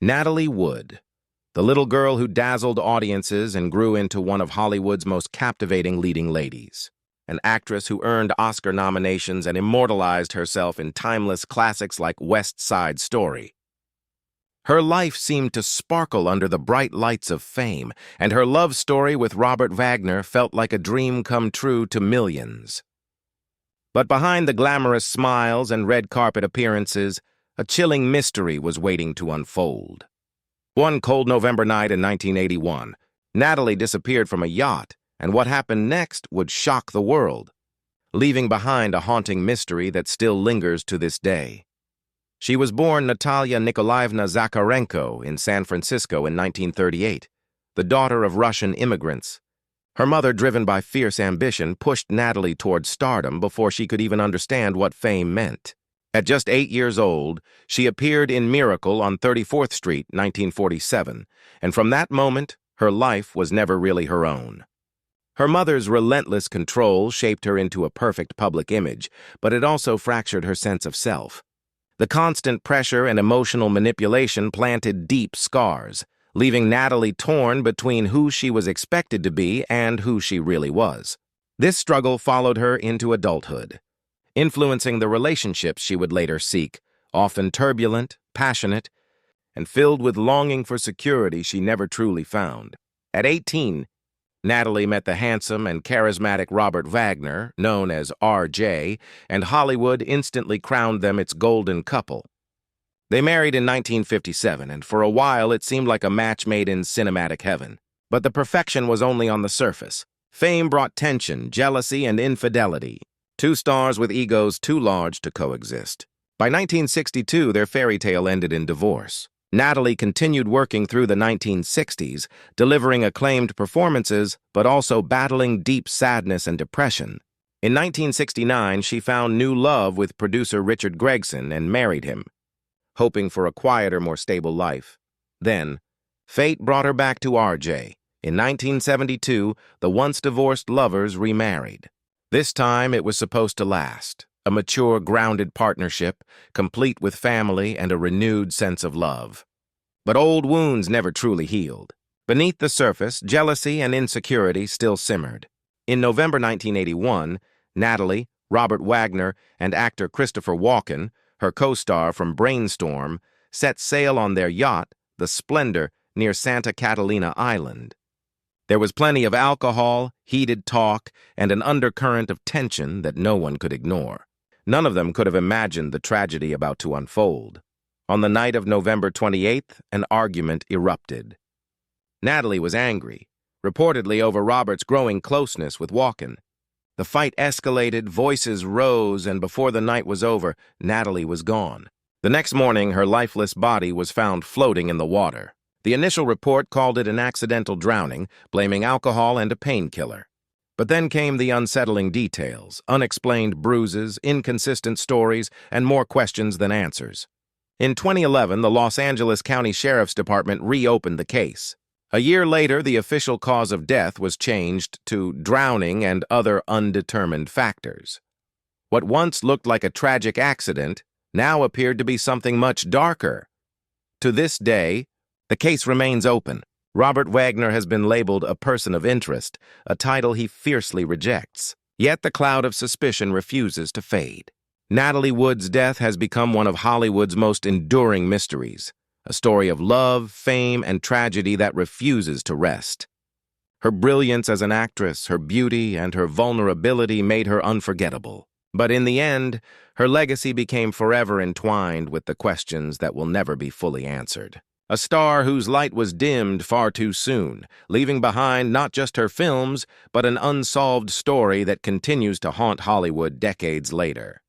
Natalie Wood, the little girl who dazzled audiences and grew into one of Hollywood's most captivating leading ladies. An actress who earned Oscar nominations and immortalized herself in timeless classics like West Side Story. Her life seemed to sparkle under the bright lights of fame, and her love story with Robert Wagner felt like a dream come true to millions. But behind the glamorous smiles and red carpet appearances, a chilling mystery was waiting to unfold. One cold November night in 1981, Natalie disappeared from a yacht, and what happened next would shock the world, leaving behind a haunting mystery that still lingers to this day. She was born Natalia Nikolaevna Zakharenko in San Francisco in 1938, the daughter of Russian immigrants. Her mother, driven by fierce ambition, pushed Natalie toward stardom before she could even understand what fame meant. At just 8 years old, she appeared in Miracle on 34th Street, 1947, and from that moment, her life was never really her own. Her mother's relentless control shaped her into a perfect public image, but it also fractured her sense of self. The constant pressure and emotional manipulation planted deep scars, leaving Natalie torn between who she was expected to be and who she really was. This struggle followed her into adulthood, influencing the relationships she would later seek, often turbulent, passionate, and filled with longing for security she never truly found. At 18, Natalie met the handsome and charismatic Robert Wagner, known as RJ, and Hollywood instantly crowned them its golden couple. They married in 1957, and for a while it seemed like a match made in cinematic heaven. But the perfection was only on the surface. Fame brought tension, jealousy, and infidelity. Two stars with egos too large to coexist. By 1962, their fairy tale ended in divorce. Natalie continued working through the 1960s, delivering acclaimed performances, but also battling deep sadness and depression. In 1969, she found new love with producer Richard Gregson and married him, hoping for a quieter, more stable life. Then, fate brought her back to RJ. In 1972, the once-divorced lovers remarried. This time, it was supposed to last. A mature, grounded partnership, complete with family and a renewed sense of love. But old wounds never truly healed. Beneath the surface, jealousy and insecurity still simmered. In November 1981, Natalie, Robert Wagner, and actor Christopher Walken, her co-star from Brainstorm, set sail on their yacht, the Splendor, near Santa Catalina Island. There was plenty of alcohol, heated talk, and an undercurrent of tension that no one could ignore. None of them could have imagined the tragedy about to unfold. On the night of November 28th, an argument erupted. Natalie was angry, reportedly over Robert's growing closeness with Walken. The fight escalated, voices rose, and before the night was over, Natalie was gone. The next morning, her lifeless body was found floating in the water. The initial report called it an accidental drowning, blaming alcohol and a painkiller. But then came the unsettling details, unexplained bruises, inconsistent stories, and more questions than answers. In 2011, the Los Angeles County Sheriff's Department reopened the case. A year later, the official cause of death was changed to drowning and other undetermined factors. What once looked like a tragic accident now appeared to be something much darker. To this day, the case remains open. Robert Wagner has been labeled a person of interest, a title he fiercely rejects. Yet the cloud of suspicion refuses to fade. Natalie Wood's death has become one of Hollywood's most enduring mysteries, a story of love, fame, and tragedy that refuses to rest. Her brilliance as an actress, her beauty, and her vulnerability made her unforgettable. But in the end, her legacy became forever entwined with the questions that will never be fully answered. A star whose light was dimmed far too soon, leaving behind not just her films, but an unsolved story that continues to haunt Hollywood decades later.